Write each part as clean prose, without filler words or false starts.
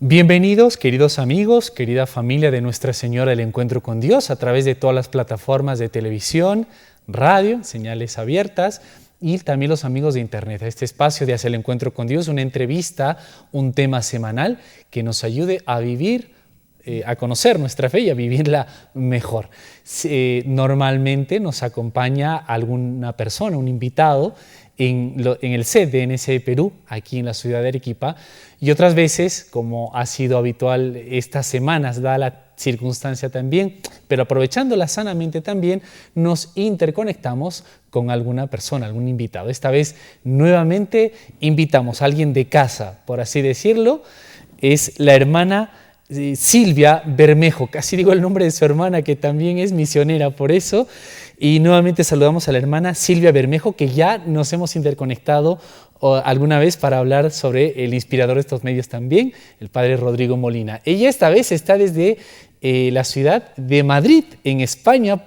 Bienvenidos, queridos amigos, querida familia de Nuestra Señora del Encuentro con Dios, a través de todas las plataformas de televisión, radio, señales abiertas y también los amigos de Internet. Este espacio de Hacia el Encuentro con Dios, una entrevista, un tema semanal que nos ayude a vivir, a conocer nuestra fe y a vivirla mejor. Normalmente nos acompaña alguna persona, un invitado, en el set de NSE Perú, aquí en la ciudad de Arequipa, y otras veces, como ha sido habitual estas semanas, dada la circunstancia también, pero aprovechándola sanamente también, nos interconectamos con alguna persona, algún invitado. Esta vez nuevamente invitamos a alguien de casa, por así decirlo, es la hermana Silvia Bermejo, casi digo el nombre de su hermana, que también es misionera por eso, y nuevamente saludamos a la hermana Silvia Bermejo, que ya nos hemos interconectado alguna vez para hablar sobre el inspirador de estos medios también, el padre Rodrigo Molina. Ella esta vez está desde la ciudad de Madrid, en España,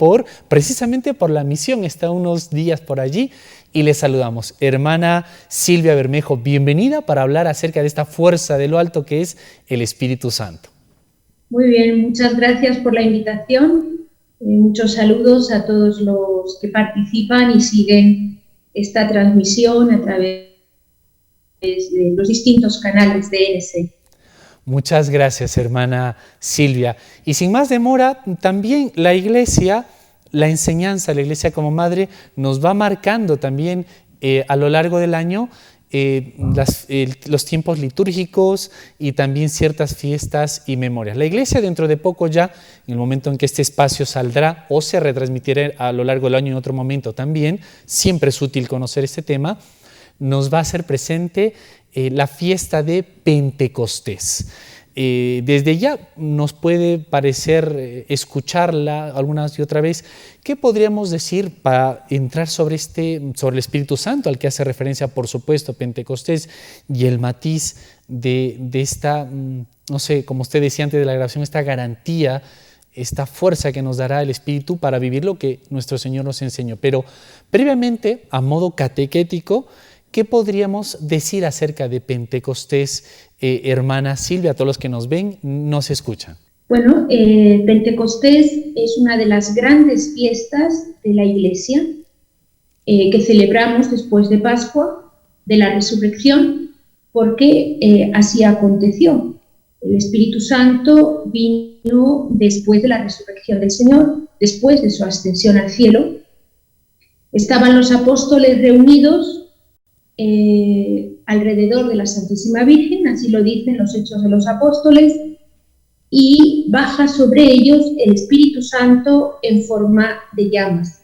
precisamente por la misión, está unos días por allí, y le saludamos. Hermana Silvia Bermejo, bienvenida para hablar acerca de esta fuerza de lo alto que es el Espíritu Santo. Muy bien, muchas gracias por la invitación. Muchos saludos a todos los que participan y siguen esta transmisión a través de los distintos canales de NSE. Muchas gracias, hermana Silvia. Y sin más demora, también la Iglesia, la enseñanza de la Iglesia como madre nos va marcando también a lo largo del año los tiempos litúrgicos y también ciertas fiestas y memorias. La Iglesia dentro de poco ya, en el momento en que este espacio saldrá o se retransmitirá a lo largo del año en otro momento también, siempre es útil conocer este tema, nos va a hacer presente la fiesta de Pentecostés. Desde ya nos puede parecer escucharla alguna y otra vez. ¿Qué podríamos decir para entrar sobre el Espíritu Santo, al que hace referencia, por supuesto, Pentecostés, y el matiz de esta, no sé, como usted decía antes de la grabación, esta garantía, esta fuerza que nos dará el Espíritu para vivir lo que nuestro Señor nos enseñó? Pero previamente, a modo catequético, ¿qué podríamos decir acerca de Pentecostés, hermana Silvia, a todos los que nos ven, nos escuchan? Bueno, Pentecostés es una de las grandes fiestas de la Iglesia que celebramos después de Pascua, de la Resurrección, porque así aconteció. El Espíritu Santo vino después de la resurrección del Señor, después de su ascensión al cielo. Estaban los apóstoles reunidos alrededor de la Santísima Virgen, así lo dicen los Hechos de los Apóstoles, y baja sobre ellos el Espíritu Santo en forma de llamas.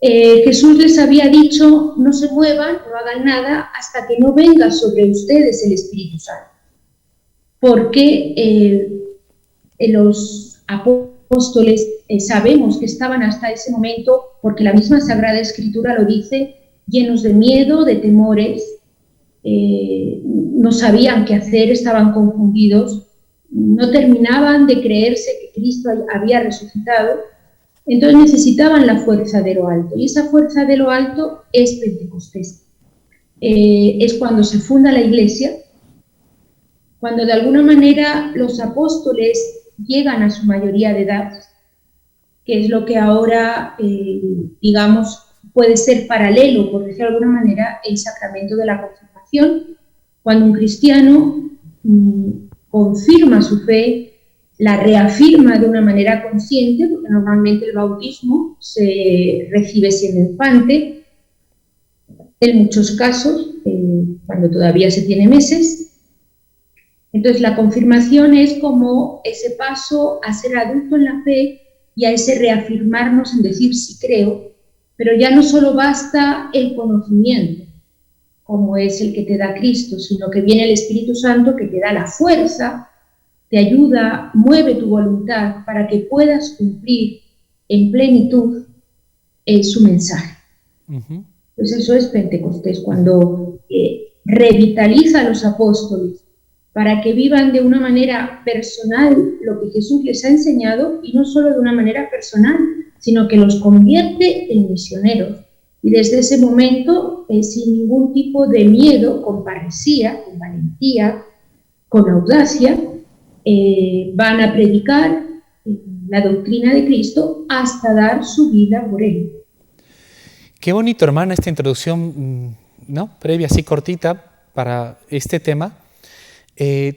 Jesús les había dicho: no se muevan, no hagan nada hasta que no venga sobre ustedes el Espíritu Santo, porque los apóstoles sabemos que estaban hasta ese momento, porque la misma Sagrada Escritura lo dice, llenos de miedo, de temores, no sabían qué hacer, estaban confundidos, no terminaban de creerse que Cristo había resucitado, entonces necesitaban la fuerza de lo alto, y esa fuerza de lo alto es Pentecostés. Es cuando se funda la Iglesia, cuando de alguna manera los apóstoles llegan a su mayoría de edad, que es lo que ahora, digamos, puede ser paralelo, por decirlo de alguna manera, el sacramento de la confirmación, cuando un cristiano confirma su fe, la reafirma de una manera consciente, porque normalmente el bautismo se recibe siendo infante, en muchos casos, cuando todavía se tiene meses. Entonces la confirmación es como ese paso a ser adulto en la fe y a ese reafirmarnos en decir sí creo. Pero ya no solo basta el conocimiento, como es el que te da Cristo, sino que viene el Espíritu Santo que te da la fuerza, te ayuda, mueve tu voluntad para que puedas cumplir en plenitud su mensaje. Pues eso es Pentecostés, cuando revitaliza a los apóstoles para que vivan de una manera personal lo que Jesús les ha enseñado, y no solo de una manera personal, sino que los convierte en misioneros. Y desde ese momento, sin ningún tipo de miedo, con parresía, con valentía, con audacia, van a predicar la doctrina de Cristo hasta dar su vida por él. Qué bonito, hermana, esta introducción, ¿no?, previa, así cortita, para este tema.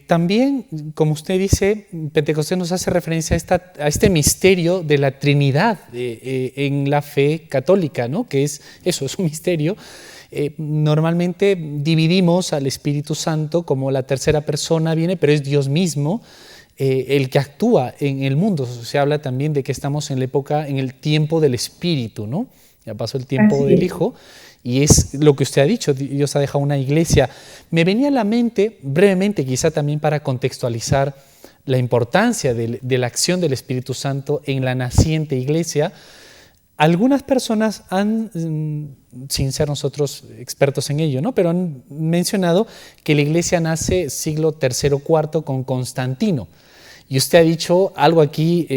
También, como usted dice, Pentecostés nos hace referencia a este misterio de la Trinidad en la fe católica, ¿no?, que es eso, es un misterio. Normalmente dividimos al Espíritu Santo como la tercera persona viene, pero es Dios mismo el que actúa en el mundo. Se habla también de que estamos en la época, en el tiempo del Espíritu, ¿no? Ya pasó el tiempo del Hijo, y es lo que usted ha dicho, Dios ha dejado una iglesia. Me venía a la mente, brevemente, quizá también para contextualizar la importancia de la acción del Espíritu Santo en la naciente iglesia. Algunas personas han, sin ser nosotros expertos en ello, ¿no?, pero han mencionado que la iglesia nace siglo III o IV con Constantino. Y usted ha dicho algo aquí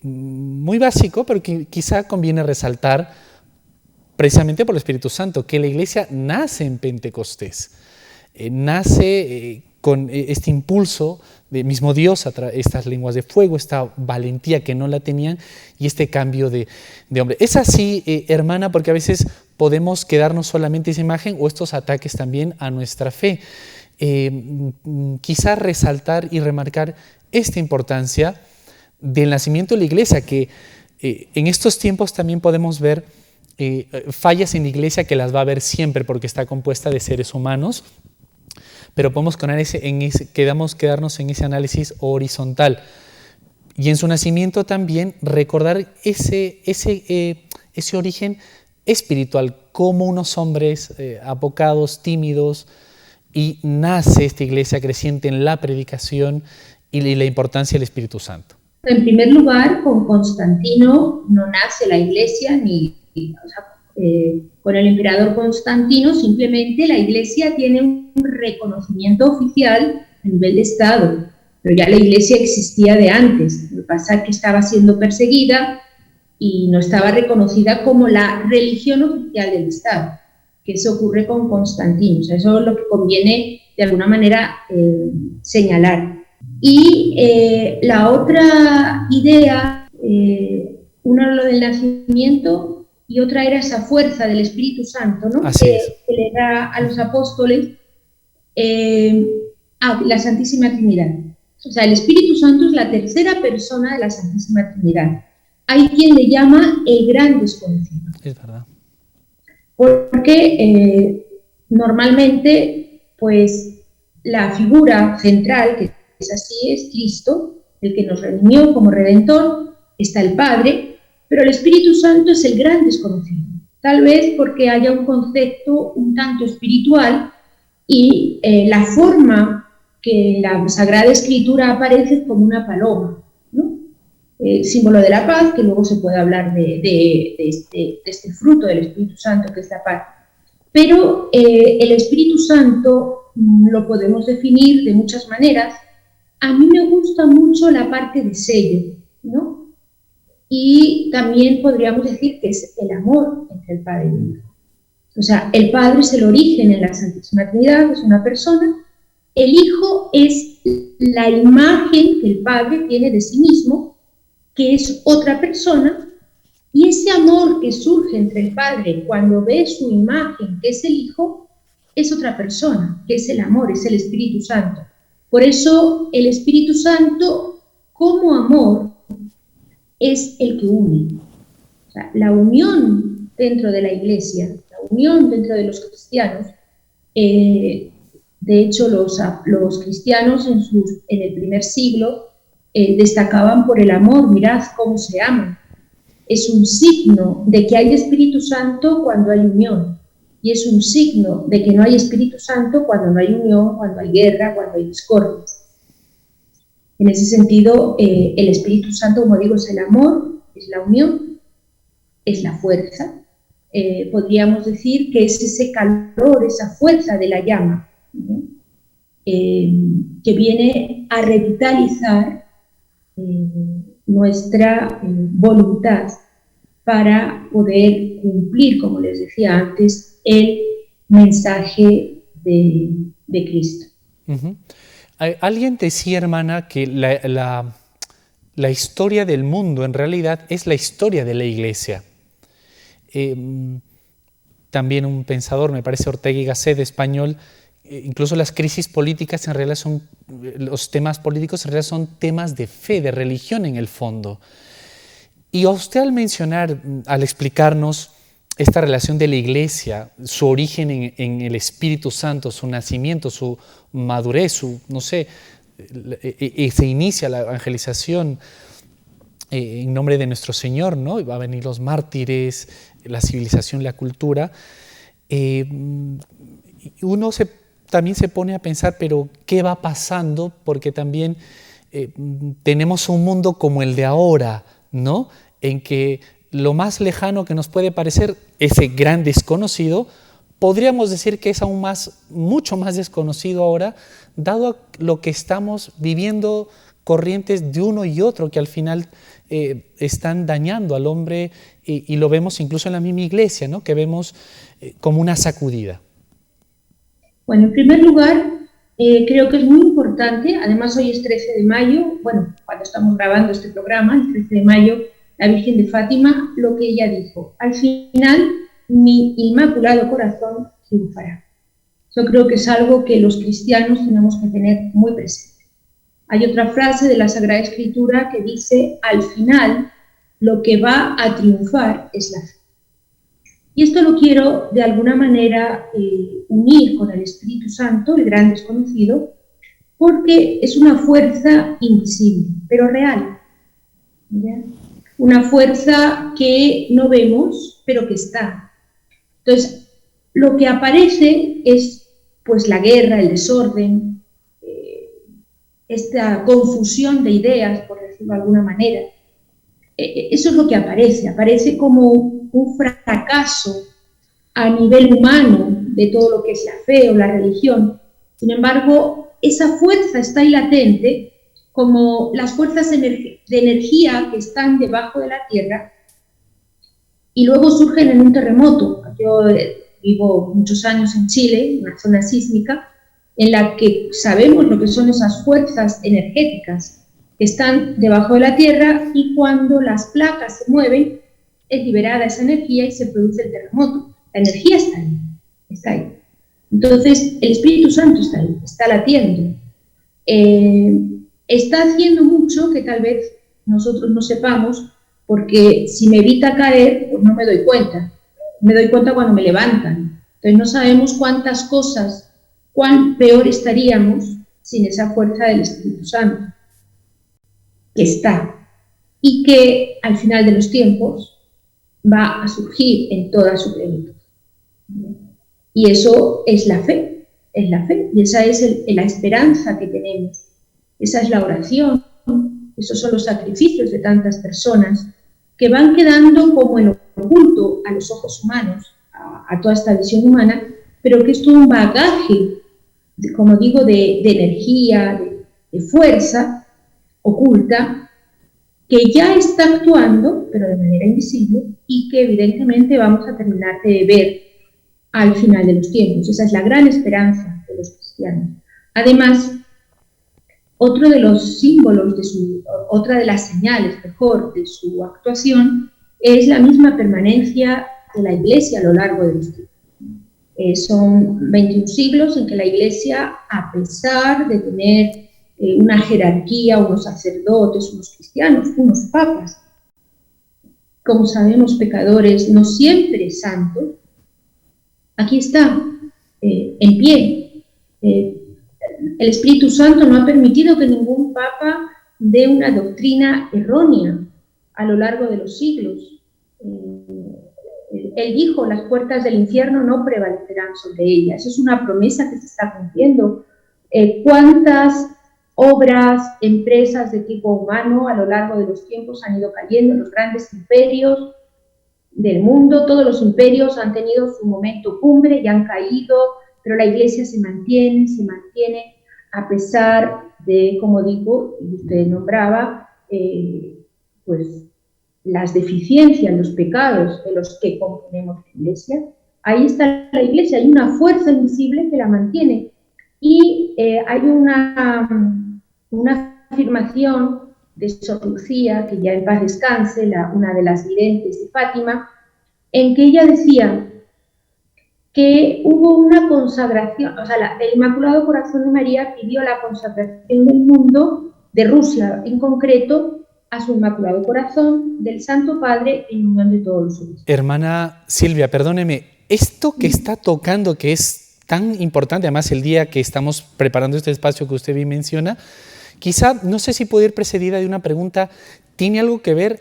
muy básico, pero que quizá conviene resaltar precisamente por el Espíritu Santo, que la iglesia nace en Pentecostés, nace con este impulso de mismo Dios, estas lenguas de fuego, esta valentía que no la tenían y este cambio de hombre. Es así, hermana, porque a veces podemos quedarnos solamente esa imagen o estos ataques también a nuestra fe. Quizás resaltar y remarcar esta importancia del nacimiento de la iglesia, que en estos tiempos también podemos ver fallas en la iglesia, que las va a haber siempre porque está compuesta de seres humanos, pero podemos quedarnos en ese análisis horizontal. Y en su nacimiento también recordar ese origen espiritual, como unos hombres apocados, tímidos, y nace esta iglesia creciente en la predicación y la importancia del Espíritu Santo. En primer lugar, con Constantino no nace la iglesia, con el emperador Constantino simplemente la iglesia tiene un reconocimiento oficial a nivel de Estado, pero ya la iglesia existía de antes. Lo que pasa es que estaba siendo perseguida y no estaba reconocida como la religión oficial del Estado, que eso ocurre con Constantino. O sea, eso es lo que conviene de alguna manera señalar. Y la otra idea, una era lo del nacimiento y otra era esa fuerza del Espíritu Santo, ¿no?, que le da a los apóstoles la Santísima Trinidad. O sea, el Espíritu Santo es la tercera persona de la Santísima Trinidad. Hay quien le llama el gran desconocido. Es verdad. Porque normalmente, pues, la figura central, que es así, es Cristo, el que nos redimió como Redentor, está el Padre, pero el Espíritu Santo es el gran desconocido. Tal vez porque haya un concepto un tanto espiritual y la forma que en la Sagrada Escritura aparece como una paloma, ¿no? Símbolo de la paz, que luego se puede hablar de este fruto del Espíritu Santo, que es la paz. Pero el Espíritu Santo lo podemos definir de muchas maneras. A mí me gusta mucho la parte de sello, ¿no? Y también podríamos decir que es el amor entre el Padre y el Hijo. O sea, el Padre es el origen en la Santísima Trinidad, es una persona. El Hijo es la imagen que el Padre tiene de sí mismo, que es otra persona, y ese amor que surge entre el Padre cuando ve su imagen, que es el Hijo, es otra persona, que es el amor, es el Espíritu Santo. Por eso el Espíritu Santo, como amor, es el que une. O sea, la unión dentro de la Iglesia, la unión dentro de los cristianos, de hecho los cristianos en el primer siglo destacaban por el amor. Mirad cómo se aman. Es un signo de que hay Espíritu Santo cuando hay unión, y es un signo de que no hay Espíritu Santo cuando no hay unión, cuando hay guerra, cuando hay discordia. En ese sentido, el Espíritu Santo, como digo, es el amor, es la unión, es la fuerza. Podríamos decir que es ese calor, esa fuerza de la llama, que viene a revitalizar nuestra voluntad para poder cumplir, como les decía antes, el mensaje de Cristo. Uh-huh. Alguien decía, hermana, que la historia del mundo en realidad es la historia de la Iglesia. También un pensador, me parece Ortega y Gasset, español, incluso las crisis políticas en realidad son, los temas políticos en realidad son temas de fe, de religión en el fondo. Y a usted al mencionar, al explicarnos esta relación de la Iglesia, su origen en el Espíritu Santo, su nacimiento, su madurez, no sé, se inicia la evangelización en nombre de nuestro Señor, ¿no? Y va a venir los mártires, la civilización, la cultura. Uno también se pone a pensar, pero ¿qué va pasando? Porque también tenemos un mundo como el de ahora, ¿no? En que lo más lejano que nos puede parecer ese gran desconocido, podríamos decir que es aún mucho más desconocido ahora, dado lo que estamos viviendo, corrientes de uno y otro que al final están dañando al hombre, y lo vemos incluso en la misma iglesia, ¿no? Que vemos como una sacudida. Bueno, en primer lugar, creo que es muy importante, además hoy es 13 de mayo, bueno, cuando estamos grabando este programa, el 13 de mayo, la Virgen de Fátima, lo que ella dijo: al final mi inmaculado corazón triunfará. Yo creo que es algo que los cristianos tenemos que tener muy presente. Hay otra frase de la Sagrada Escritura que dice: al final lo que va a triunfar es la fe. Y esto lo quiero de alguna manera unir con el Espíritu Santo, el gran desconocido, porque es una fuerza invisible, pero real. ¿Ya? Una fuerza que no vemos, pero que está. Entonces, lo que aparece es pues la guerra, el desorden, esta confusión de ideas, por decirlo de alguna manera. Eso es lo que aparece como un fracaso a nivel humano de todo lo que es la fe o la religión. Sin embargo, esa fuerza está ahí latente, como las fuerzas de energía que están debajo de la tierra y luego surgen en un terremoto. Yo vivo muchos años en Chile, una zona sísmica, en la que sabemos lo que son esas fuerzas energéticas que están debajo de la tierra, y cuando las placas se mueven es liberada esa energía y se produce el terremoto. La energía está ahí. Entonces el Espíritu Santo está ahí, está latiendo. Está haciendo mucho que tal vez nosotros no sepamos, porque si me evita caer, pues no me doy cuenta. Me doy cuenta cuando me levantan. Entonces no sabemos cuántas cosas, cuán peor estaríamos sin esa fuerza del Espíritu Santo, que está, y que al final de los tiempos va a surgir en toda su plenitud. Y eso es la fe, y esa es la esperanza que tenemos. Esa es la oración, esos son los sacrificios de tantas personas que van quedando como en oculto a los ojos humanos, a toda esta visión humana, pero que es todo un bagaje, como digo, de energía, de fuerza oculta, que ya está actuando, pero de manera invisible, y que evidentemente vamos a terminar de ver al final de los tiempos. Esa es la gran esperanza de los cristianos. Además, otro de los símbolos, otra de las señales, mejor, de su actuación es la misma permanencia de la Iglesia a lo largo de los tiempos. Son 21 siglos en que la Iglesia, a pesar de tener una jerarquía, unos sacerdotes, unos cristianos, unos papas, como sabemos, pecadores, no siempre santos, aquí está, en pie. El Espíritu Santo no ha permitido que ningún papa dé una doctrina errónea a lo largo de los siglos. Él dijo: las puertas del infierno no prevalecerán sobre ellas. Es una promesa que se está cumpliendo. ¿Cuántas obras, empresas de tipo humano a lo largo de los tiempos han ido cayendo? Los grandes imperios del mundo, todos los imperios han tenido su momento cumbre y han caído, pero la Iglesia se mantiene a pesar de, como digo, y usted nombraba, pues las deficiencias, los pecados de los que componemos la Iglesia. Ahí está la Iglesia, hay una fuerza invisible que la mantiene, y hay una afirmación de Sor Lucía, que ya en paz descanse, una de las videntes de Fátima, en que ella decía que hubo una consagración, o sea, el Inmaculado Corazón de María pidió la consagración del mundo, de Rusia en concreto, a su Inmaculado Corazón, del Santo Padre en unión de todos los obispos. Hermana Silvia, perdóneme, esto que está tocando, que es tan importante, además el día que estamos preparando este espacio que usted bien menciona, quizá, no sé si puede ir precedida de una pregunta, ¿tiene algo que ver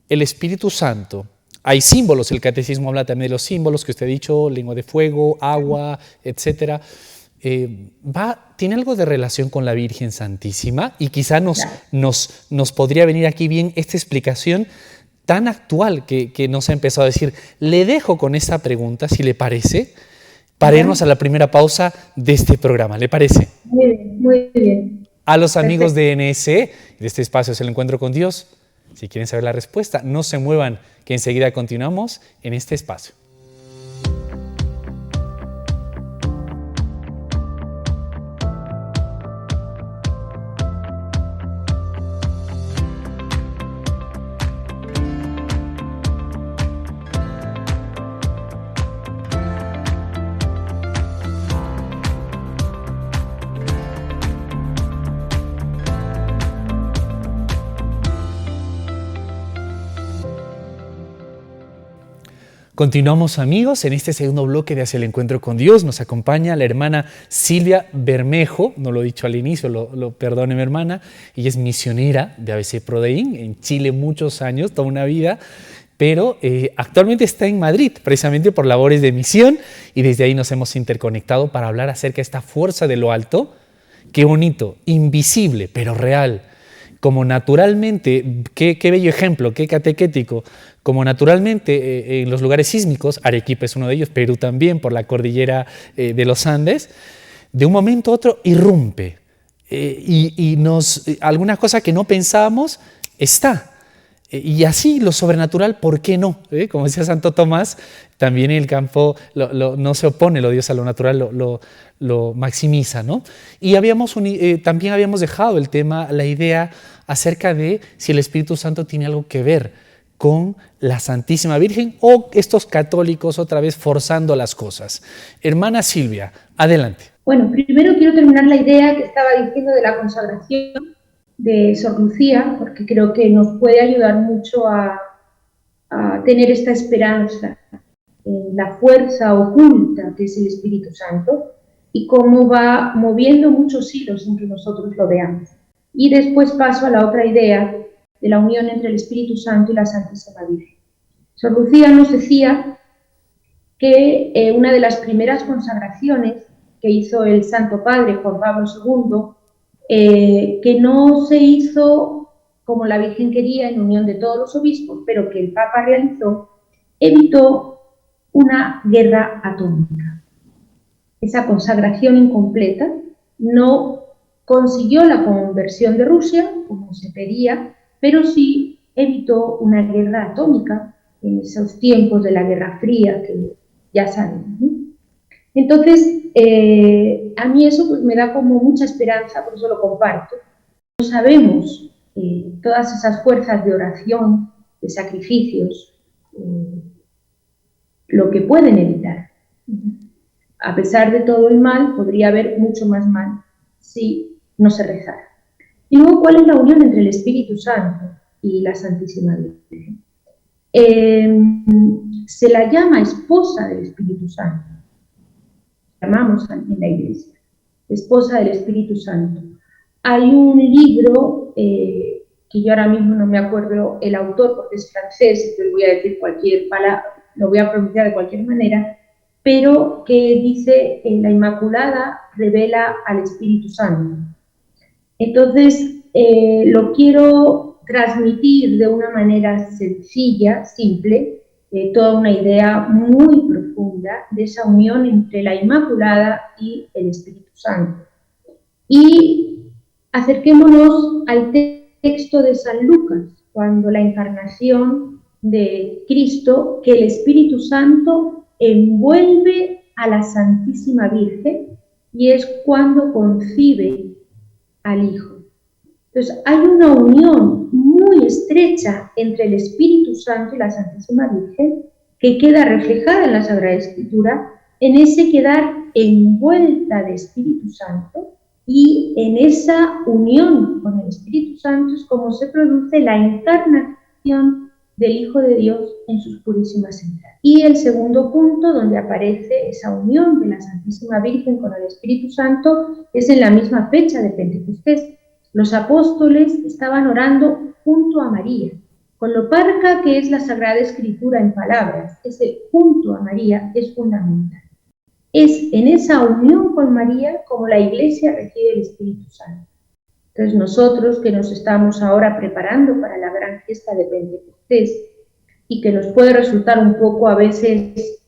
el Espíritu Santo? Hay símbolos, el catecismo habla también de los símbolos que usted ha dicho, lengua de fuego, agua, etc. ¿Tiene algo de relación con la Virgen Santísima? Y quizá nos podría venir aquí bien esta explicación tan actual que nos ha empezado a decir. Le dejo con esta pregunta, si le parece, para irnos a la primera pausa de este programa. ¿Le parece? Muy bien, muy bien. A los amigos de NSE, de este espacio es el Encuentro con Dios, si quieren saber la respuesta, no se muevan, que enseguida continuamos en este espacio. Continuamos, amigos, en este segundo bloque de Hacia el Encuentro con Dios. Nos acompaña la hermana Silvia Bermejo, no lo he dicho al inicio, perdone mi hermana. Ella es misionera de ABC Prodein en Chile muchos años, toda una vida, pero actualmente está en Madrid, precisamente por labores de misión, y desde ahí nos hemos interconectado para hablar acerca de esta fuerza de lo alto. Qué bonito, invisible, pero real. Como naturalmente, qué bello ejemplo, qué catequético, como naturalmente en los lugares sísmicos, Arequipa es uno de ellos, Perú también, por la cordillera de los Andes, de un momento a otro irrumpe y alguna cosa que no pensábamos está. Y así lo sobrenatural, ¿por qué no? Como decía Santo Tomás, también el campo no se opone, lo Dios a lo natural lo maximiza, ¿no? Y también habíamos dejado el tema, la idea acerca de si el Espíritu Santo tiene algo que ver con la Santísima Virgen o estos católicos otra vez forzando las cosas. Hermana Silvia, adelante. Bueno, primero quiero terminar la idea que estaba diciendo de la consagración de Sor Lucía, porque creo que nos puede ayudar mucho a tener esta esperanza en la fuerza oculta que es el Espíritu Santo y cómo va moviendo muchos hilos sin que nosotros lo veamos. Y después paso a la otra idea de la unión entre el Espíritu Santo y la Santísima Virgen. Sor Lucía nos decía que una de las primeras consagraciones que hizo el Santo Padre Juan Pablo II, que no se hizo como la Virgen quería en unión de todos los obispos, pero que el Papa realizó, evitó una guerra atómica. Esa consagración incompleta no consiguió la conversión de Rusia, como se pedía, pero sí evitó una guerra atómica en esos tiempos de la Guerra Fría que ya sabemos, ¿no? Entonces, a mí eso pues, me da como mucha esperanza, por eso lo comparto. No sabemos todas esas fuerzas de oración, de sacrificios, lo que pueden evitar. A pesar de todo el mal, podría haber mucho más mal si no se rezara. Y luego, ¿cuál es la unión entre el Espíritu Santo y la Santísima Virgen? Se la llama esposa del Espíritu Santo. Llamamos en la Iglesia, esposa del Espíritu Santo. Hay un libro que yo ahora mismo no me acuerdo el autor porque es francés, entonces voy a decir cualquier palabra, lo voy a pronunciar de cualquier manera, pero que dice la Inmaculada revela al Espíritu Santo. Entonces lo quiero transmitir de una manera sencilla, simple, toda una idea muy profunda de esa unión entre la Inmaculada y el Espíritu Santo. Y acerquémonos al texto de San Lucas, cuando la encarnación de Cristo, que el Espíritu Santo envuelve a la Santísima Virgen y es cuando concibe al Hijo. Entonces, hay una unión muy estrecha entre el Espíritu Santo y la Santísima Virgen que queda reflejada en la Sagrada Escritura, en ese quedar envuelta de Espíritu Santo, y en esa unión con el Espíritu Santo es como se produce la encarnación del Hijo de Dios en sus purísimas entrañas. Y el segundo punto donde aparece esa unión de la Santísima Virgen con el Espíritu Santo es en la misma fecha de Pentecostés. Los apóstoles estaban orando junto a María. Con lo parca que es la Sagrada Escritura en palabras, ese junto a María es fundamental. Es en esa unión con María como la Iglesia recibe el Espíritu Santo. Entonces nosotros que nos estamos ahora preparando para la gran fiesta de Pentecostés y que nos puede resultar un poco a veces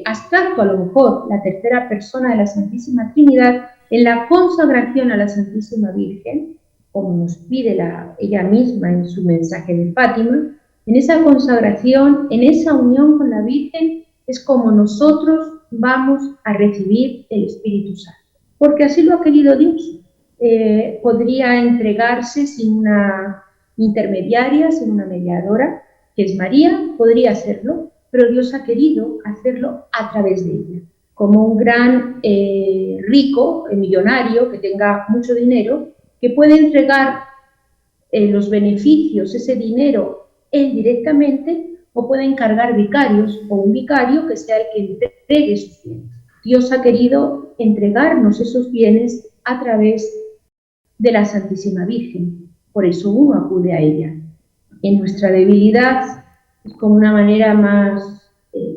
abstracto a lo mejor la tercera persona de la Santísima Trinidad, en la consagración a la Santísima Virgen, como nos pide ella misma en su mensaje de Fátima, en esa consagración, en esa unión con la Virgen, es como nosotros vamos a recibir el Espíritu Santo, porque así lo ha querido Dios. Podría entregarse sin una intermediaria, sin una mediadora, que es María, podría hacerlo, pero Dios ha querido hacerlo a través de ella, como un gran rico, millonario, que tenga mucho dinero, que puede entregar los beneficios, ese dinero, él directamente, o puede encargar vicarios, o un vicario que sea el que entregue sus bienes. Dios ha querido entregarnos esos bienes a través de la Santísima Virgen, por eso uno acude a ella. En nuestra debilidad es como una manera más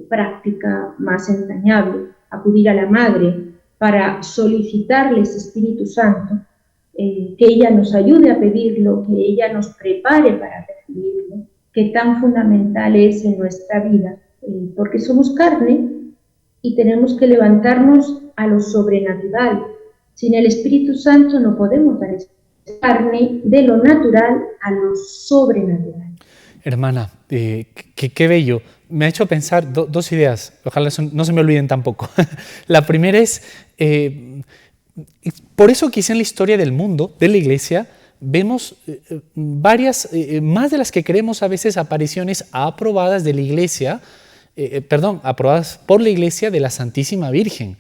práctica, más entrañable, acudir a la Madre para solicitarle ese Espíritu Santo, que ella nos ayude a pedirlo, que ella nos prepare para recibirlo, que tan fundamental es en nuestra vida, porque somos carne y tenemos que levantarnos a lo sobrenatural. Sin el Espíritu Santo no podemos dar esa carne de lo natural a lo sobrenatural. Hermana, qué bello. Me ha hecho pensar dos ideas, ojalá no se me olviden tampoco. La primera es, por eso quizá en la historia del mundo, de la Iglesia, vemos varias, más de las que creemos a veces, apariciones aprobadas de la Iglesia, aprobadas por la Iglesia de la Santísima Virgen.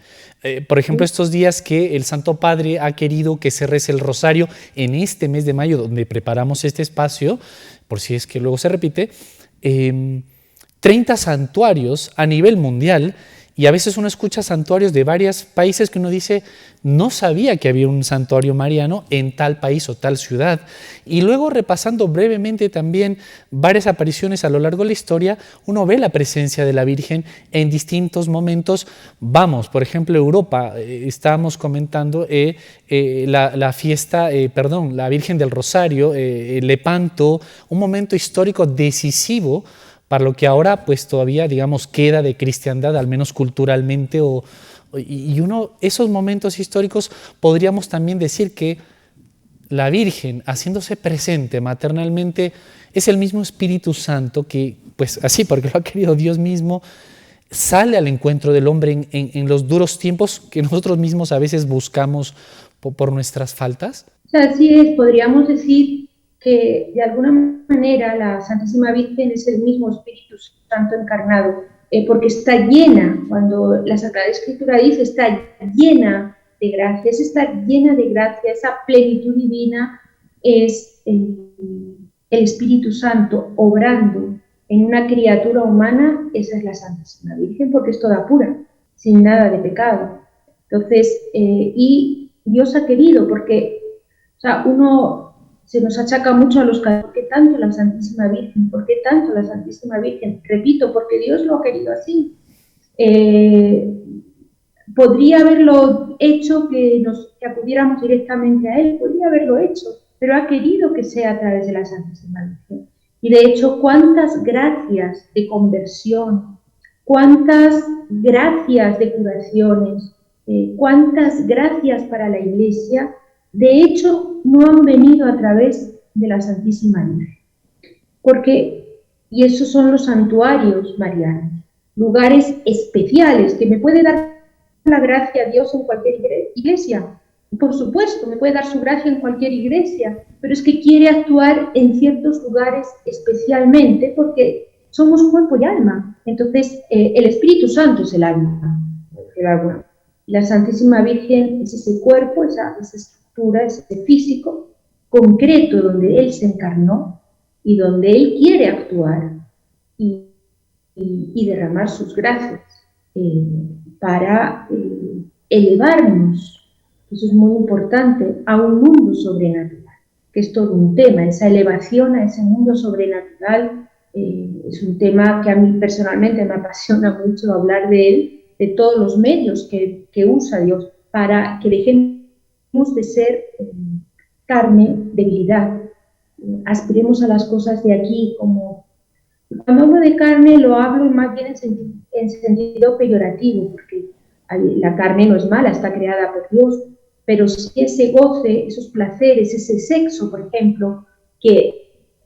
Por ejemplo, estos días que el Santo Padre ha querido que se rece el rosario en este mes de mayo, donde preparamos este espacio, por si es que luego se repite, 30 santuarios a nivel mundial, y a veces uno escucha santuarios de varios países que uno dice, no sabía que había un santuario mariano en tal país o tal ciudad. Y luego repasando brevemente también varias apariciones a lo largo de la historia, uno ve la presencia de la Virgen en distintos momentos. Vamos, por ejemplo, Europa, estábamos comentando la fiesta, la Virgen del Rosario, Lepanto, un momento histórico decisivo para lo que ahora pues todavía, digamos, queda de cristiandad, al menos culturalmente, y esos momentos históricos podríamos también decir que la Virgen, haciéndose presente maternalmente, es el mismo Espíritu Santo que, pues así, porque lo ha querido Dios mismo, sale al encuentro del hombre en los duros tiempos que nosotros mismos a veces buscamos por nuestras faltas. Así es, podríamos decir que de alguna manera la Santísima Virgen es el mismo Espíritu Santo encarnado, porque está llena, cuando la Sagrada Escritura dice está llena de gracia, esa plenitud divina es el Espíritu Santo obrando en una criatura humana, esa es la Santísima Virgen, porque es toda pura, sin nada de pecado. Entonces, y Dios ha querido, porque uno se nos achaca mucho a los católicos, ¿por qué tanto la Santísima Virgen? ¿Por qué tanto la Santísima Virgen? Repito, porque Dios lo ha querido así. Podría haberlo hecho que acudiéramos directamente a Él, podría haberlo hecho, pero ha querido que sea a través de la Santísima Virgen. Y de hecho, cuántas gracias de conversión, cuántas gracias de curaciones, cuántas gracias para la Iglesia, de hecho, no han venido a través de la Santísima Virgen. Y esos son los santuarios marianos, lugares especiales que me puede dar la gracia a Dios en cualquier iglesia. Por supuesto, me puede dar su gracia en cualquier iglesia, pero es que quiere actuar en ciertos lugares especialmente porque somos cuerpo y alma. Entonces, el Espíritu Santo es el alma. La Santísima Virgen es ese cuerpo, esa estructura, ese físico concreto donde Él se encarnó y donde Él quiere actuar y derramar sus gracias para elevarnos. Eso es muy importante, a un mundo sobrenatural, que es todo un tema. Esa elevación a ese mundo sobrenatural es un tema que a mí personalmente me apasiona mucho hablar de él, de todos los medios que usa Dios para que dejemos de ser carne, debilidad. Aspiremos a las cosas de aquí como... Cuando hablo de carne lo hablo más bien en sentido peyorativo, porque la carne no es mala, está creada por Dios, pero si ese goce, esos placeres, ese sexo, por ejemplo,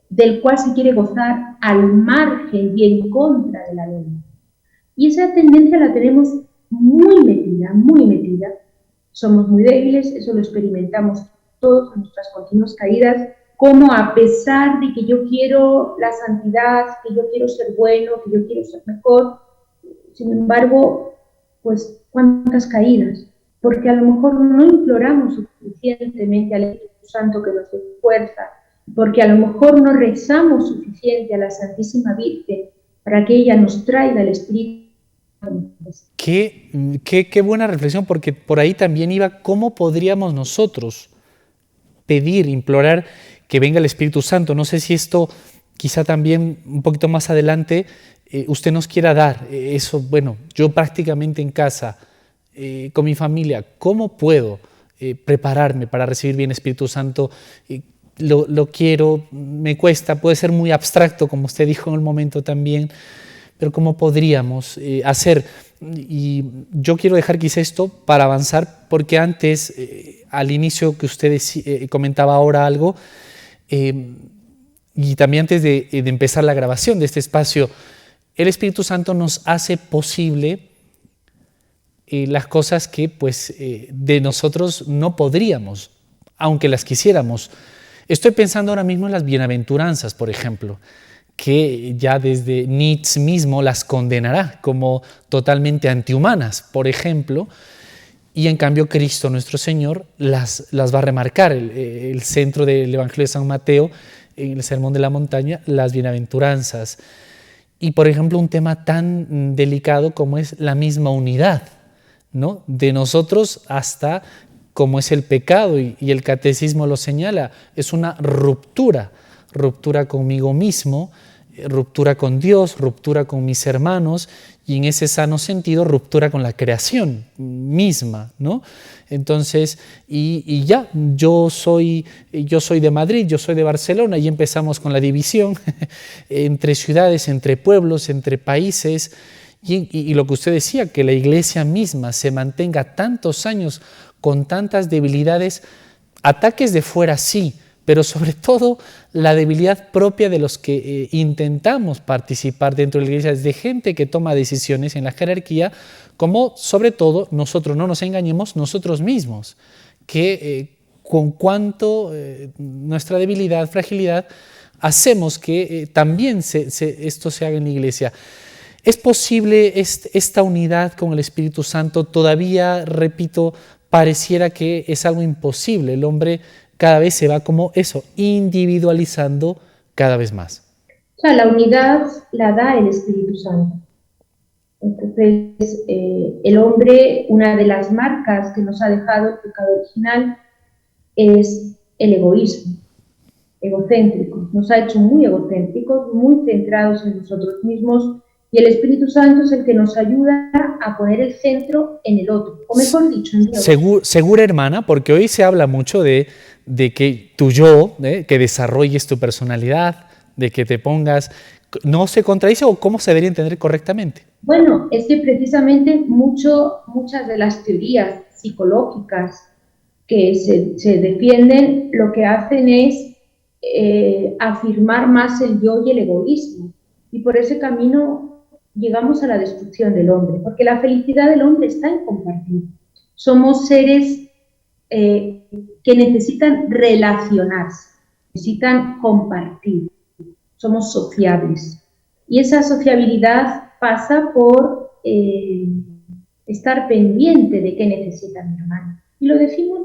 del cual se quiere gozar al margen y en contra de la ley. Y esa tendencia la tenemos muy metida, muy metida. Somos muy débiles, eso lo experimentamos todos en nuestras continuas caídas, como a pesar de que yo quiero la santidad, que yo quiero ser bueno, que yo quiero ser mejor, sin embargo, pues cuántas caídas, porque a lo mejor no imploramos suficientemente al Espíritu Santo que nos dé fuerza, porque a lo mejor no rezamos suficiente a la Santísima Virgen para que ella nos traiga el Espíritu. Qué buena reflexión, porque por ahí también iba cómo podríamos nosotros pedir, implorar que venga el Espíritu Santo. No sé si esto quizá también un poquito más adelante usted nos quiera dar eso. Bueno, yo prácticamente en casa, con mi familia, ¿cómo puedo prepararme para recibir bien Espíritu Santo? Lo quiero, me cuesta, puede ser muy abstracto, como usted dijo en el momento también, pero ¿cómo podríamos hacer? Y yo quiero dejar quizá esto para avanzar, porque antes, al inicio que usted comentaba ahora algo, y también antes de empezar la grabación de este espacio, el Espíritu Santo nos hace posible las cosas que pues, de nosotros no podríamos, aunque las quisiéramos. Estoy pensando ahora mismo en las bienaventuranzas, por ejemplo, que ya desde Nietzsche mismo las condenará como totalmente antihumanas, por ejemplo, y en cambio Cristo nuestro Señor las va a remarcar. El centro del Evangelio de San Mateo, en el Sermón de la Montaña, las bienaventuranzas. Y por ejemplo un tema tan delicado como es la misma unidad, ¿no? De nosotros hasta como es el pecado, y el catecismo lo señala, es una ruptura conmigo mismo, ruptura con Dios, ruptura con mis hermanos, y en ese sano sentido ruptura con la creación misma, ¿no? Entonces, y ya, yo soy de Madrid, yo soy de Barcelona, y empezamos con la división entre ciudades, entre pueblos, entre países, y lo que usted decía, que la Iglesia misma se mantenga tantos años con tantas debilidades, ataques de fuera sí, pero sobre todo la debilidad propia de los que intentamos participar dentro de la Iglesia, de gente que toma decisiones en la jerarquía, como sobre todo nosotros, no nos engañemos, nosotros mismos, que con cuanto nuestra debilidad, fragilidad, hacemos que también esto se haga en la Iglesia. ¿Es posible esta unidad con el Espíritu Santo? Todavía, repito, pareciera que es algo imposible. El hombre cada vez se va como eso, individualizando cada vez más. O sea, la unidad la da el Espíritu Santo. Entonces, el hombre, una de las marcas que nos ha dejado el pecado original es el egoísmo, egocéntrico. Nos ha hecho muy egocéntricos, muy centrados en nosotros mismos, y el Espíritu Santo es el que nos ayuda a poner el centro en el otro, o mejor dicho, en Dios. Segura, hermana, porque hoy se habla mucho de que tu yo, que desarrolles tu personalidad, de que te pongas, ¿no se contradice o cómo se debería entender correctamente? Bueno, es que precisamente muchas de las teorías psicológicas que se defienden lo que hacen es afirmar más el yo y el egoísmo. Y por ese camino llegamos a la destrucción del hombre, porque la felicidad del hombre está en compartir. Somos seres que necesitan relacionarse, necesitan compartir, somos sociables. Y esa sociabilidad pasa por estar pendiente de qué necesita mi hermano. Y lo decimos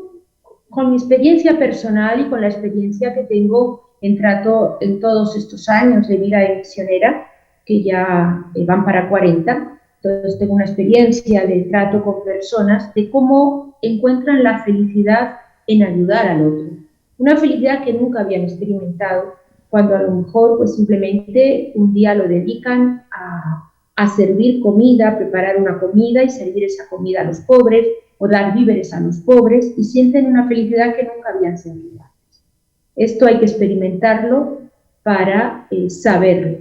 con mi experiencia personal y con la experiencia que tengo en trato en todos estos años de vida de misionera, que ya van para 40. Entonces tengo una experiencia de trato con personas, de cómo encuentran la felicidad en ayudar al otro. Una felicidad que nunca habían experimentado, cuando a lo mejor pues simplemente un día lo dedican a servir comida, preparar una comida y servir esa comida a los pobres, o dar víveres a los pobres, y sienten una felicidad que nunca habían sentido antes. Esto hay que experimentarlo para saberlo.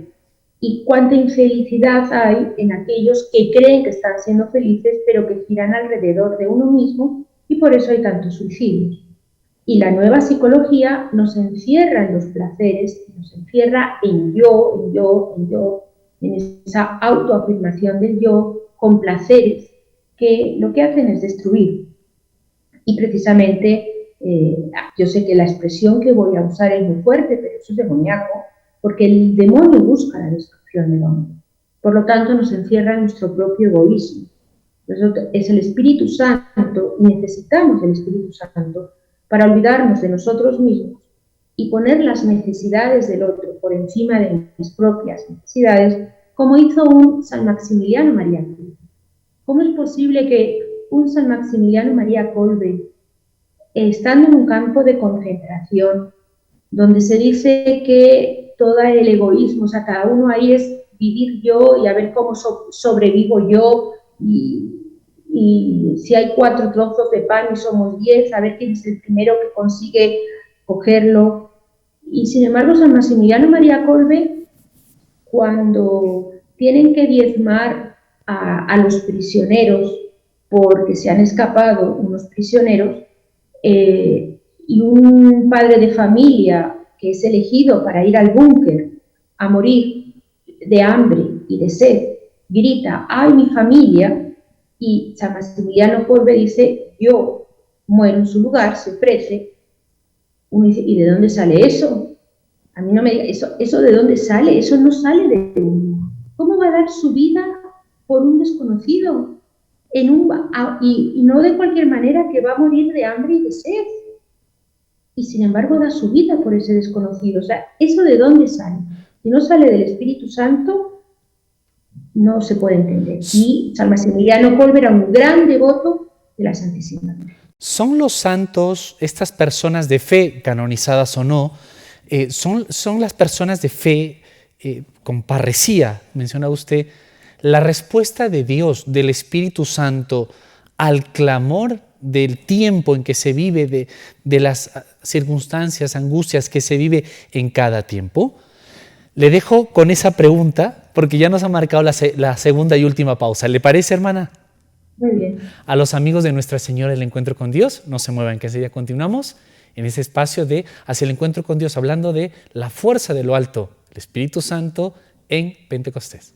Y cuánta infelicidad hay en aquellos que creen que están siendo felices, pero que giran alrededor de uno mismo, y por eso hay tantos suicidios. Y la nueva psicología nos encierra en los placeres, nos encierra en yo, en esa autoafirmación del yo, con placeres, que lo que hacen es destruir. Y precisamente, yo sé que la expresión que voy a usar es muy fuerte, pero eso es demoníaco, porque el demonio busca la destrucción del hombre. Por lo tanto, nos encierra en nuestro propio egoísmo. Es el Espíritu Santo, y necesitamos el Espíritu Santo para olvidarnos de nosotros mismos y poner las necesidades del otro por encima de mis propias necesidades, como hizo un San Maximiliano María Kolbe. ¿Cómo es posible que un San Maximiliano María Kolbe, estando en un campo de concentración, donde se dice que todo el egoísmo, o sea, cada uno ahí es vivir yo y a ver cómo sobrevivo yo, y si hay 4 trozos de pan y somos 10, a ver quién es el primero que consigue cogerlo? Y sin embargo, San Maximiliano María Kolbe, cuando tienen que diezmar a los prisioneros, porque se han escapado unos prisioneros, y un padre de familia que es elegido para ir al búnker a morir de hambre y de sed, grita: ¡ay, mi familia! Y San Maximiliano Kolbe dice: yo muero en su lugar, se ofrece. Uno dice: ¿y de dónde sale eso? A mí no me diga, ¿eso de dónde sale? Eso no sale de uno. ¿Cómo va a dar su vida por un desconocido? Y no de cualquier manera, que va a morir de hambre y de sed. Y sin embargo da su vida por ese desconocido. O sea, ¿eso de dónde sale? Si no sale del Espíritu Santo, no se puede entender. Y San Maximiliano Kolbe era un gran devoto de la Santísima Virgen. ¿Son los santos, estas personas de fe, canonizadas o no, son las personas de fe con parresía, menciona usted, la respuesta de Dios, del Espíritu Santo, al clamor del tiempo en que se vive, de las circunstancias, angustias que se vive en cada tiempo? Le dejo con esa pregunta porque ya nos ha marcado la segunda y última pausa. ¿Le parece, hermana? Muy bien. A los amigos de Nuestra Señora del Encuentro con Dios, no se muevan, que enseguida continuamos en ese espacio de Hacia el Encuentro con Dios, hablando de la fuerza de lo alto, el Espíritu Santo en Pentecostés.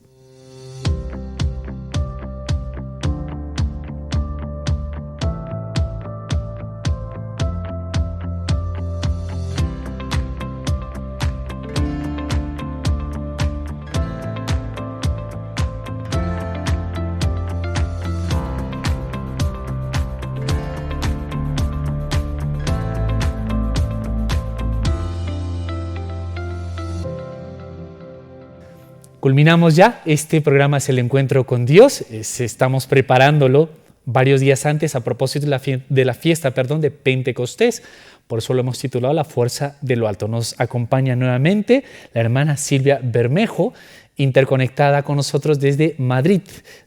Culminamos ya este programa Es el Encuentro con Dios. Estamos preparándolo varios días antes a propósito de la fiesta de Pentecostés. Por eso lo hemos titulado La Fuerza de lo Alto. Nos acompaña nuevamente la hermana Silvia Bermejo, interconectada con nosotros desde Madrid.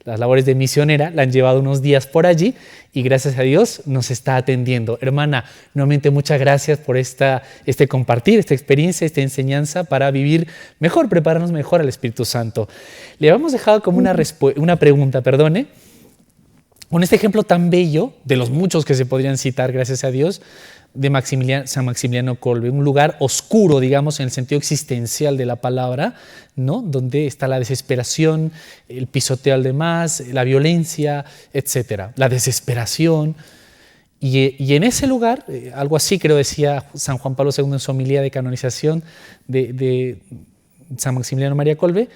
Las labores de misionera la han llevado unos días por allí y gracias a Dios nos está atendiendo. Hermana, nuevamente muchas gracias por este compartir, esta experiencia, esta enseñanza para vivir mejor, prepararnos mejor al Espíritu Santo. Le habíamos dejado como una pregunta, Con este ejemplo tan bello, de los muchos que se podrían citar, gracias a Dios, de San Maximiliano Kolbe, un lugar oscuro, digamos, en el sentido existencial de la palabra, ¿no? Donde está la desesperación, el pisoteo al demás, la violencia, etcétera, la desesperación. Y en ese lugar, algo así creo decía San Juan Pablo II en su homilía de canonización de San Maximiliano María Kolbe,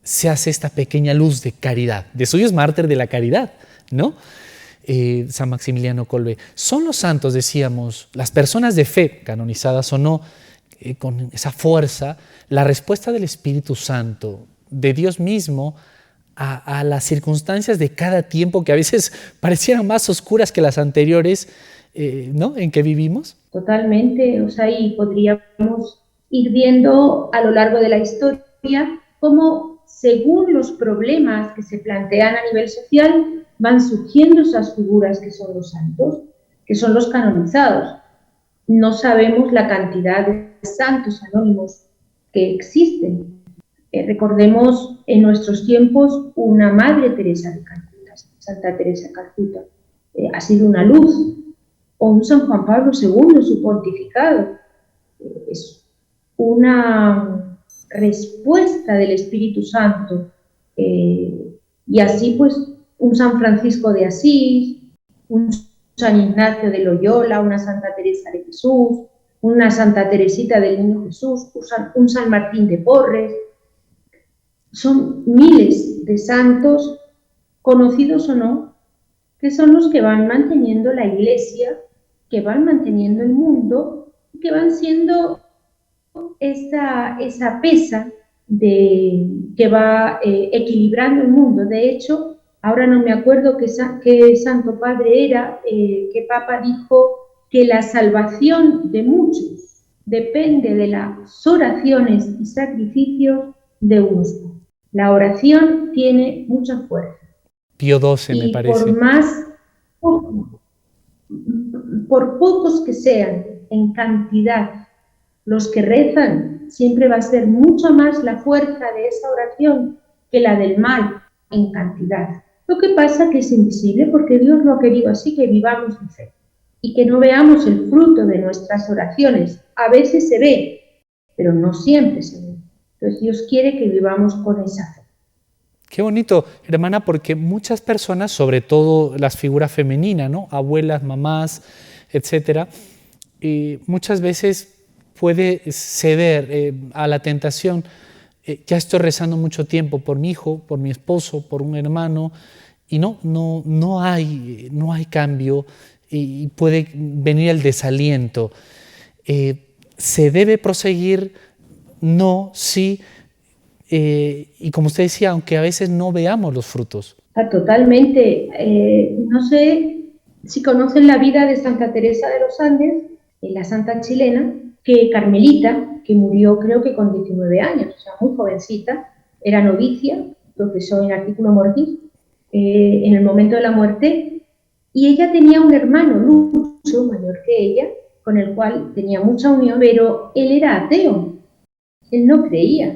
se hace esta pequeña luz de caridad. De suyo es mártir de la caridad, ¿no? San Maximiliano Kolbe. Son los santos, decíamos, las personas de fe, canonizadas o no, con esa fuerza, la respuesta del Espíritu Santo, de Dios mismo, a las circunstancias de cada tiempo que a veces parecieran más oscuras que las anteriores, ¿no? En que vivimos. Totalmente, o sea, y podríamos ir viendo a lo largo de la historia cómo, según los problemas que se plantean a nivel social, van surgiendo esas figuras que son los santos, que son los canonizados. No sabemos la cantidad de santos anónimos que existen. Recordemos en nuestros tiempos una Madre Teresa de Calcuta, Santa Teresa de Calcuta, ha sido una luz, o un San Juan Pablo II, su pontificado, es una respuesta del Espíritu Santo, y así pues un San Francisco de Asís, un San Ignacio de Loyola, una Santa Teresa de Jesús, una Santa Teresita del Niño Jesús, un San Martín de Porres. Son miles de santos, conocidos o no, que son los que van manteniendo la Iglesia, que van manteniendo el mundo, que van siendo esa pesa que va equilibrando el mundo. De hecho, ahora no me acuerdo qué santo padre era, qué papa dijo que la salvación de muchos depende de las oraciones y sacrificios de unos pocos. La oración tiene mucha fuerza. Pío XII, me parece. Por pocos que sean en cantidad los que rezan, siempre va a ser mucho más la fuerza de esa oración que la del mal en cantidad. Lo que pasa es que es invisible porque Dios lo ha querido así, que vivamos de fe y que no veamos el fruto de nuestras oraciones. A veces se ve, pero no siempre se ve. Entonces Dios quiere que vivamos con esa fe. Qué bonito, hermana, porque muchas personas, sobre todo las figuras femeninas, ¿no? Abuelas, mamás, etcétera, muchas veces puede ceder a la tentación. Ya estoy rezando mucho tiempo por mi hijo, por mi esposo, por un hermano, y no hay cambio, y puede venir el desaliento. ¿Se debe proseguir? No, sí. Y como usted decía, aunque a veces no veamos los frutos. Totalmente. No sé si conocen la vida de Santa Teresa de los Andes, la santa chilena, que carmelita, que murió creo que con 19 años, o sea, muy jovencita, era novicia, profesó en Artículo Mortis, en el momento de la muerte, y ella tenía un hermano, Lucho, mayor que ella, con el cual tenía mucha unión, pero él era ateo, él no creía.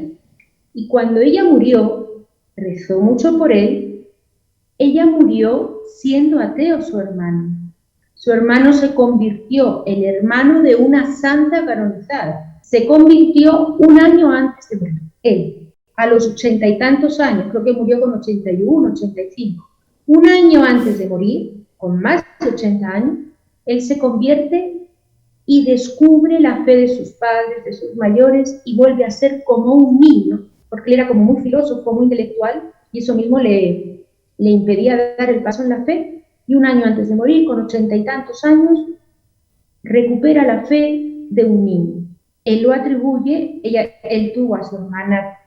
Y cuando ella murió, rezó mucho por él, ella murió siendo ateo su hermano. Su hermano se convirtió, el hermano de una santa canonizada, se convirtió un año antes de morir. Él, a los 80 y tantos años, creo que murió con 81, 85. Un año antes de morir, con más de 80 años, él se convierte y descubre la fe de sus padres, de sus mayores, y vuelve a ser como un niño, porque él era como muy filósofo, muy intelectual, y eso mismo le impedía dar el paso en la fe, y un año antes de morir, con 80 y tantos años, recupera la fe de un niño. Él lo atribuye, él tuvo a su hermana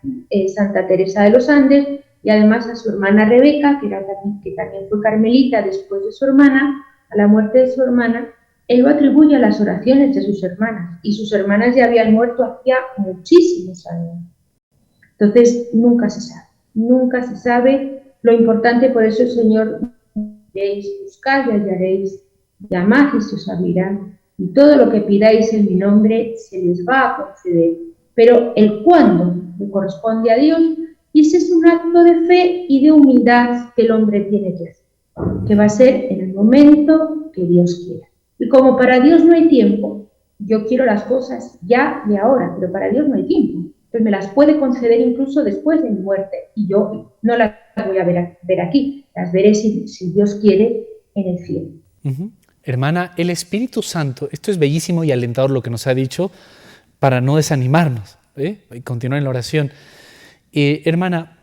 Santa Teresa de los Andes, y además a su hermana Rebeca, que también fue carmelita después de su hermana, a la muerte de su hermana. Él lo atribuye a las oraciones de sus hermanas, y sus hermanas ya habían muerto hacía muchísimos años. Entonces, nunca se sabe. Lo importante, por eso el Señor, diréis, buscad y hallaréis, llamad y se os abrirá, y todo lo que pidáis en mi nombre se les va a conceder. Pero el cuándo le corresponde a Dios, y ese es un acto de fe y de humildad que el hombre tiene que hacer. que va a ser en el momento que Dios quiera. Y como para Dios no hay tiempo, yo quiero las cosas ya y ahora, pero para Dios no hay tiempo. Entonces me las puede conceder incluso después de mi muerte y yo no las voy a ver aquí, las veré si Dios quiere en el cielo. Hermana, el Espíritu Santo, esto es bellísimo y alentador lo que nos ha dicho para no desanimarnos, y continuar en la oración. Hermana,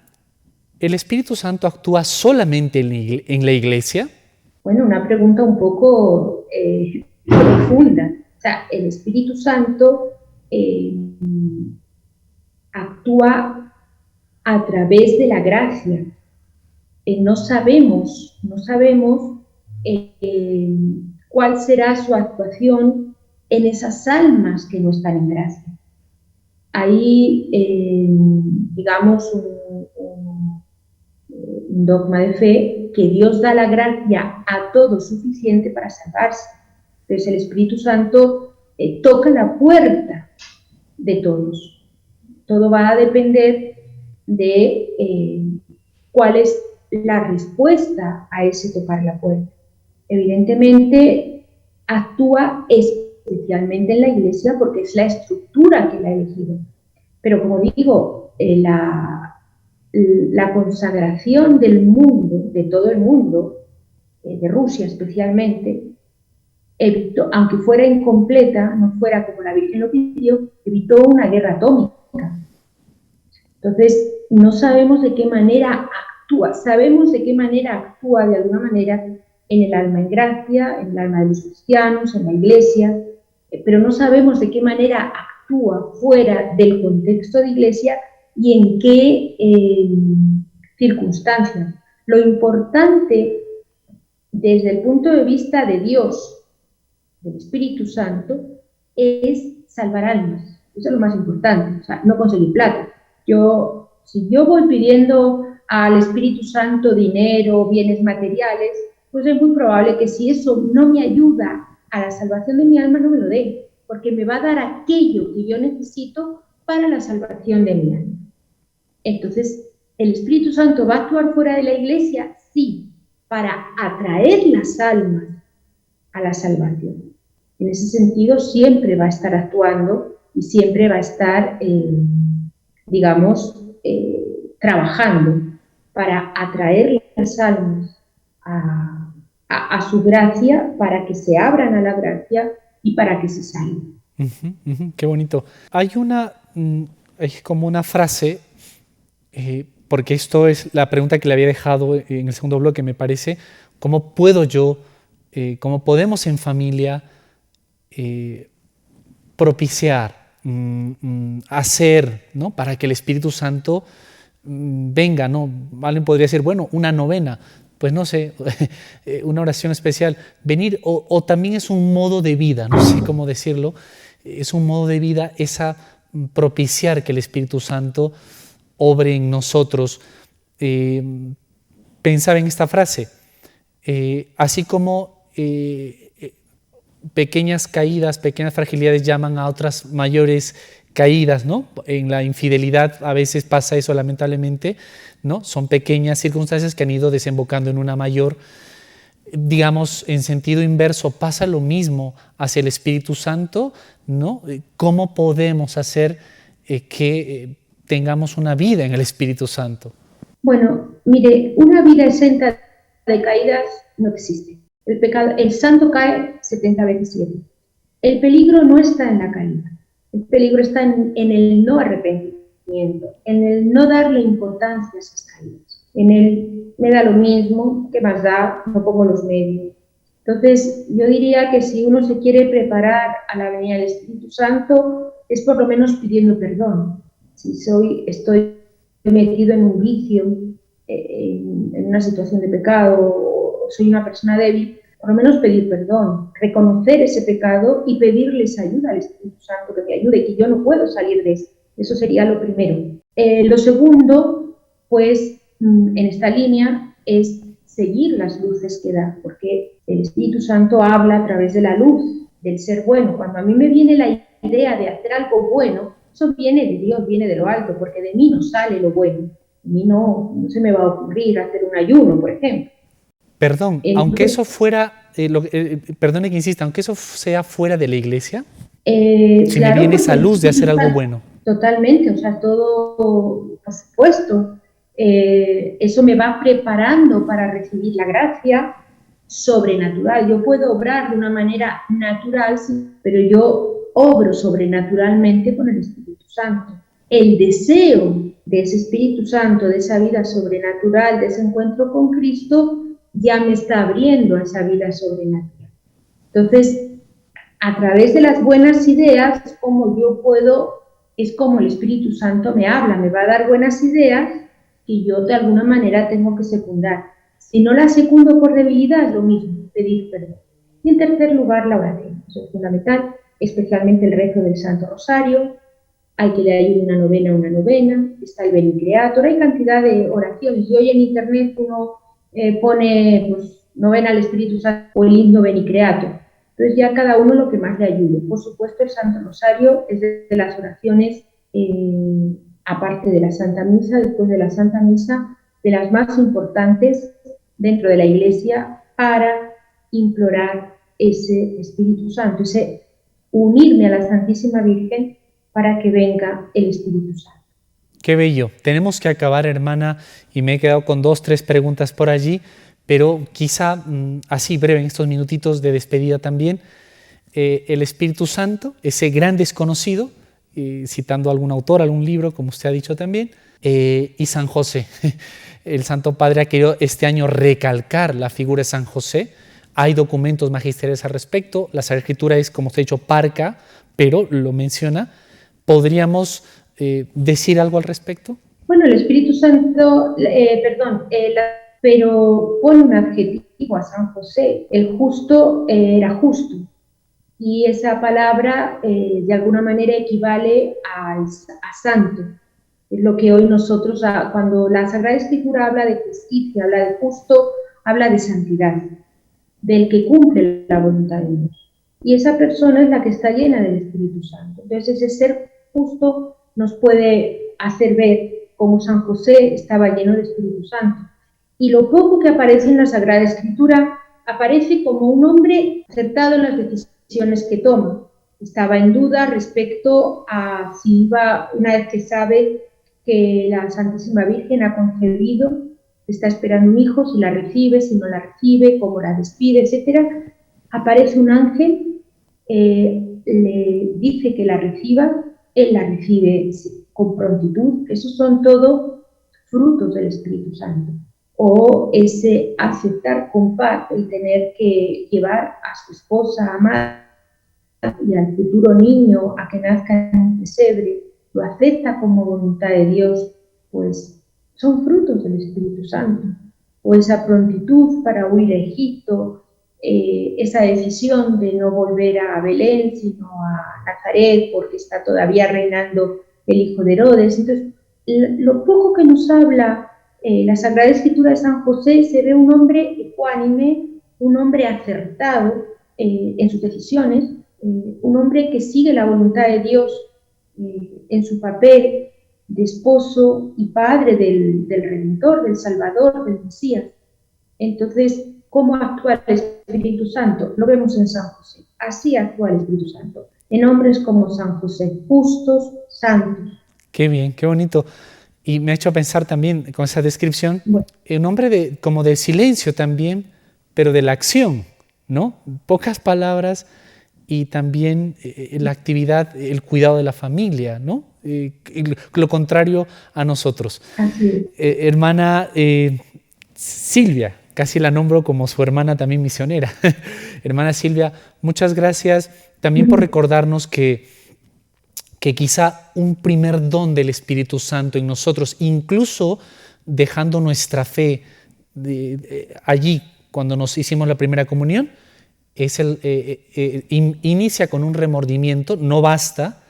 ¿el Espíritu Santo actúa solamente en la iglesia? Bueno, una pregunta un poco profunda. O sea, el Espíritu Santo actúa a través de la gracia. No sabemos cuál será su actuación en esas almas que no están en gracia. Hay, digamos, un dogma de fe que Dios da la gracia a todos suficiente para salvarse. Entonces el Espíritu Santo toca la puerta de todos. Todo va a depender de cuál es la respuesta a ese tocar la puerta. Evidentemente actúa especialmente en la Iglesia porque es la estructura que la ha elegido. Pero como digo, la consagración del mundo, de todo el mundo, de Rusia especialmente, evitó, aunque fuera incompleta, no fuera como la Virgen lo pidió, evitó una guerra atómica. Entonces, no sabemos de qué manera actúa, sabemos de qué manera actúa de alguna manera en el alma en gracia, en el alma de los cristianos, en la Iglesia, pero no sabemos de qué manera actúa fuera del contexto de Iglesia y en qué circunstancias. Lo importante desde el punto de vista de Dios, del Espíritu Santo, es salvar almas. Eso es lo más importante, o sea, no conseguir plata. Si yo voy pidiendo al Espíritu Santo dinero, bienes materiales, pues es muy probable que si eso no me ayuda a la salvación de mi alma, no me lo dé, porque me va a dar aquello que yo necesito para la salvación de mi alma. Entonces, ¿el Espíritu Santo va a actuar fuera de la Iglesia? Sí, para atraer las almas a la salvación. En ese sentido, siempre va a estar actuando y siempre va a estar, trabajando para atraer las almas a su gracia, para que se abran a la gracia y para que se salven. Qué bonito. Hay como una frase, porque esto es la pregunta que le había dejado en el segundo bloque, me parece, ¿cómo puedo yo, cómo podemos en familia propiciar, hacer, ¿no?, para que el Espíritu Santo venga, ¿no? Alguien podría decir, bueno, una novena, pues no sé, una oración especial, venir, o también es un modo de vida, no sé cómo decirlo, es un modo de vida propiciar que el Espíritu Santo obre en nosotros. Pensaba en esta frase, así como pequeñas caídas, pequeñas fragilidades llaman a otras mayores caídas, ¿no? En la infidelidad a veces pasa eso, lamentablemente, ¿no? Son pequeñas circunstancias que han ido desembocando en una mayor. Digamos, en sentido inverso, pasa lo mismo hacia el Espíritu Santo, ¿no? ¿Cómo podemos hacer que tengamos una vida en el Espíritu Santo? Bueno, mire, una vida exenta de caídas no existe. El santo cae 70 veces 7. El peligro no está en la caída. El peligro está en el no arrepentimiento, en el no darle importancia a esas caídas, en el me da lo mismo, ¿qué más da? No pongo los medios. Entonces, yo diría que si uno se quiere preparar a la venida del Espíritu Santo, es por lo menos pidiendo perdón. Si estoy metido en un vicio, en una situación de pecado, o soy una persona débil, por lo menos pedir perdón, reconocer ese pecado y pedirles ayuda al Espíritu Santo que me ayude, que yo no puedo salir de eso. Eso sería lo primero. Lo segundo, pues, en esta línea es seguir las luces que da, porque el Espíritu Santo habla a través de la luz, del ser bueno. Cuando a mí me viene la idea de hacer algo bueno, eso viene de Dios, viene de lo alto, porque de mí no sale lo bueno. A mí no se me va a ocurrir hacer un ayuno, por ejemplo. Perdón, aunque Entonces, eso fuera, perdone que insista, aunque eso sea fuera de la iglesia, si me claro, viene porque esa el luz de hacer Espíritu algo Santo, bueno. totalmente, o sea, todo, por supuesto, eso me va preparando para recibir la gracia sobrenatural. Yo puedo obrar de una manera natural, sí, pero yo obro sobrenaturalmente con el Espíritu Santo. El deseo de ese Espíritu Santo, de esa vida sobrenatural, de ese encuentro con Cristo, ya me está abriendo a esa vida sobrenatural. Entonces, a través de las buenas ideas es como yo puedo, es como el Espíritu Santo me habla, me va a dar buenas ideas y yo de alguna manera tengo que secundar. Si no las secundo por debilidad, es lo mismo, pedir perdón. Y en tercer lugar, la oración. Eso es fundamental, especialmente el rezo del Santo Rosario. Hay que leer una novena, está el Beni Creator, hay cantidad de oraciones. Y hoy en internet uno pone pues, novena al Espíritu Santo o el himno Beni Creator. Entonces ya cada uno lo que más le ayude. Por supuesto, el Santo Rosario es de las oraciones, aparte de la Santa Misa, después de la Santa Misa, de las más importantes dentro de la Iglesia para implorar ese Espíritu Santo, ese unirme a la Santísima Virgen para que venga el Espíritu Santo. Qué bello. Tenemos que acabar, hermana, y me he quedado con 2, 3 preguntas por allí, pero quizá así breve en estos minutitos de despedida también. El Espíritu Santo, ese gran desconocido, citando a algún autor, algún libro, como usted ha dicho también, y San José. El Santo Padre ha querido este año recalcar la figura de San José. Hay documentos magisteriales al respecto. La Sagrada Escritura es, como usted ha dicho, parca, pero lo menciona. ¿Podríamos decir algo al respecto? Bueno, el Espíritu Santo, pero pone un adjetivo a San José. El justo era justo. Y esa palabra de alguna manera equivale a santo. Es lo que hoy nosotros, cuando la Sagrada Escritura habla de justicia, habla de justo, habla de santidad, del que cumple la voluntad de Dios. Y esa persona es la que está llena del Espíritu Santo. Entonces, ese ser justo nos puede hacer ver cómo San José estaba lleno del Espíritu Santo. Y lo poco que aparece en la Sagrada Escritura aparece como un hombre acertado en las decisiones que toma. Estaba en duda respecto a si iba, una vez que sabe que la Santísima Virgen ha concebido, está esperando un hijo, si la recibe, si no la recibe, cómo la despide, etc. Aparece un ángel, le dice que la reciba, él la recibe con prontitud. Esos son todo frutos del Espíritu Santo. O ese aceptar con paz el tener que llevar a su esposa amada y al futuro niño a que nazca en un pesebre, lo acepta como voluntad de Dios, pues son frutos del Espíritu Santo. O esa prontitud para huir a Egipto, esa decisión de no volver a Belén, sino a Nazaret, porque está todavía reinando el hijo de Herodes. Entonces, lo poco que nos habla la Sagrada Escritura de San José, se ve un hombre ecuánime, un hombre acertado en sus decisiones, un hombre que sigue la voluntad de Dios en su papel de esposo y padre del Redentor, del Salvador, del Mesías. Entonces, ¿cómo actúa el Espíritu Santo? Lo vemos en San José. Así actúa el Espíritu Santo, en hombres como San José, justos, santos. Qué bien, qué bonito. Y me ha hecho pensar también con esa descripción, Bueno, un hombre como del silencio también, pero de la acción, ¿no? Pocas palabras y también la actividad, el cuidado de la familia, ¿no? Lo contrario a nosotros. así es. Hermana Silvia, casi la nombro como su hermana también misionera. Hermana Silvia, muchas gracias también por recordarnos que quizá un primer don del Espíritu Santo en nosotros, incluso dejando nuestra fe allí cuando nos hicimos la primera comunión, es inicia con un remordimiento, no basta,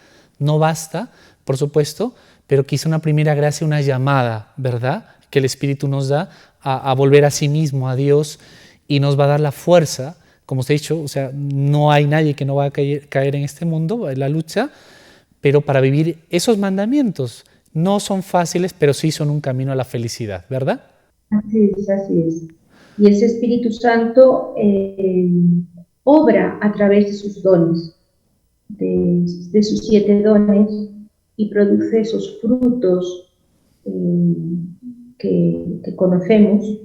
por supuesto, pero quizá una primera gracia, una llamada, ¿verdad?, que el Espíritu nos da a volver a sí mismo, a Dios, y nos va a dar la fuerza, como os he dicho, o sea, no hay nadie que no va a caer en este mundo, en la lucha, pero para vivir esos mandamientos no son fáciles, pero sí son un camino a la felicidad, ¿verdad? Así es, así es. Y ese Espíritu Santo obra a través de sus dones, de sus 7 dones, y produce esos frutos que conocemos.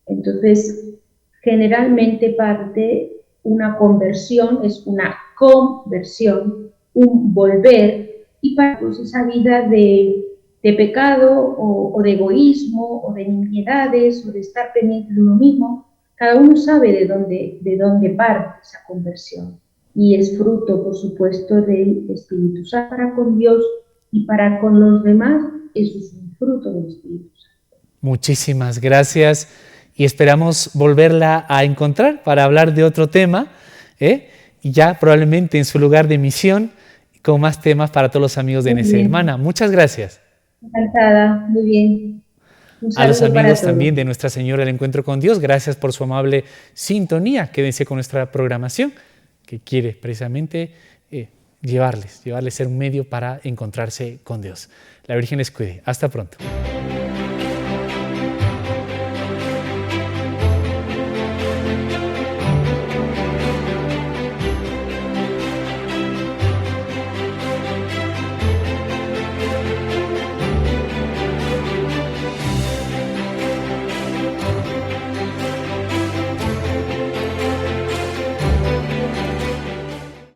Entonces, generalmente una conversión es una conversión, un volver, y para pues, esa vida de pecado o de egoísmo o de nimiedades o de estar pendiente de uno mismo, cada uno sabe de dónde parte esa conversión. Y es fruto, por supuesto, del Espíritu Santo para con Dios y para con los demás. Eso es un fruto del Espíritu Santo. Muchísimas gracias y esperamos volverla a encontrar para hablar de otro tema, y ya probablemente en su lugar de misión, con más temas para todos los amigos de NC. Hermana, muchas gracias. Encantada, muy bien. Un A los saludo para amigos todos. también de Nuestra Señora del Encuentro con Dios, gracias por su amable sintonía. Quédense con nuestra programación que quiere precisamente llevarles ser un medio para encontrarse con Dios. La Virgen les cuide. Hasta pronto.